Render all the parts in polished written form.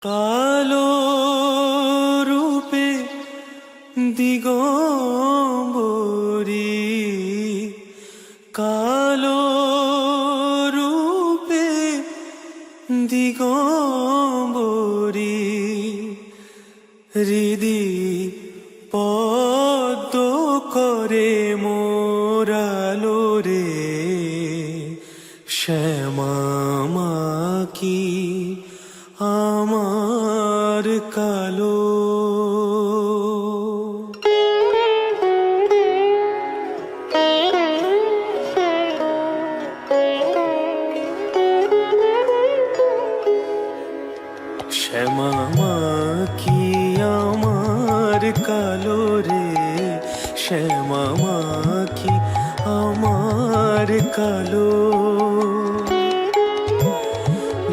কালো রূপে দিগম্বরী, কালো রূপে দিগম্বরী, হৃদি পদ্ম করে মোরালো রে, শ্যামা কি আমার কালো। শ্যামা কি আমার কালো রে, শ্যামা কি আমার কালো।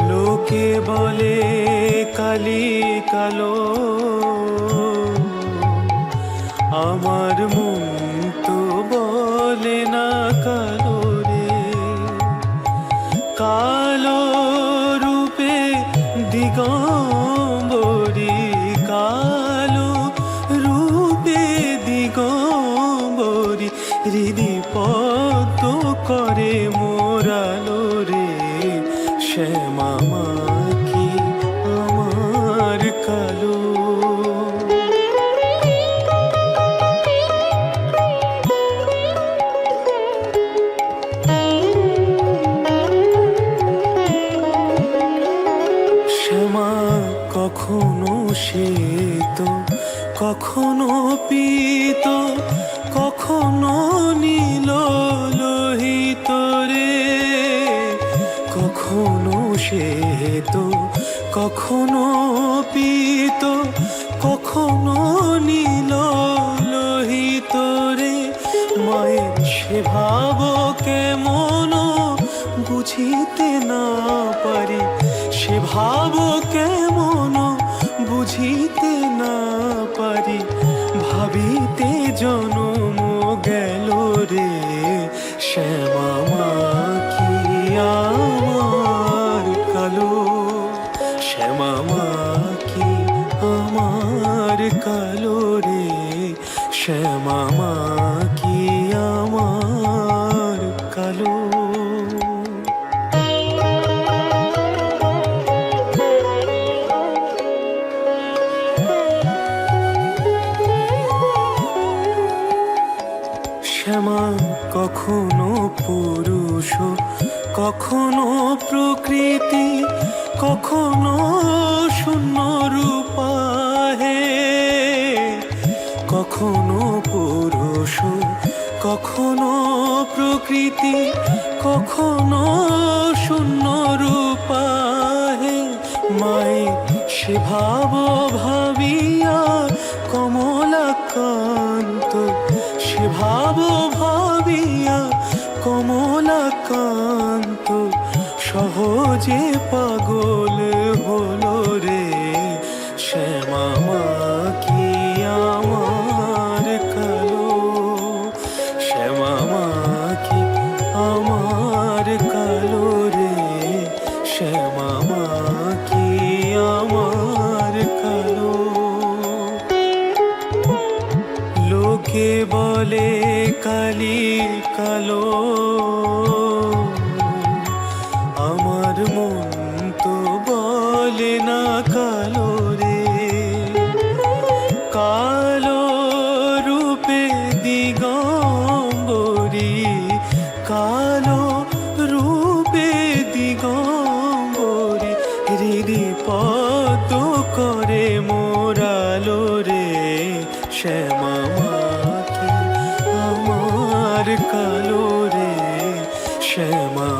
লোকে বলে কালি কালো, আমার মন তো বলে না কালো রে। কালো রূপে দিগম্বরী, কালো রূপে দিগম্বরী, হৃদি পদ্ম করে মোরালো রে, শ্যামা কি আমার কালো। শ্যামা কখনো শ্বেত, কখনো পীত, কখনো নীল লোহিত রে। কখনো শ্বেত, কখনো পীত, কখনো নীল লোহিত রে। মায়ের সে ভাব কেমন বুঝিতে না পারি, সে ভাব কেমন বুঝিতে না পারি। ভাবিতে জনম গেল রে, শ্যামা কি আমার কালো। শ্যামা কি আমার কালো রে, শ্যামা কি আমার কালো। শ্যামা কখনো পুরুষ, কখনো প্রকৃতি, কখনো শূন্য রূপা হে। কখনো পুরুষ, কখনো প্রকৃতি, কখনো শূন্য রূপা হে। মায়ে সে ভাব ভাবিয়া কমলাকান্ত, সে ভাব ভাবিয়া কমলাকান্ত, সহজে পাগল হলো রে, শ্যামা কি আমার কালো। শ্যামা কি আমার কালো রে, শ্যামা কি আমার কালো। লোকে বলে কালি কালো, আমার মন তো বলে না কালো রে। কালো রূপে দিগম্বরী, কালো রূপে দিগম্বরী, হৃদি পদ্ম করে মোরালো রে, শ্যামা কি আমার কালো রে, শ্যামা।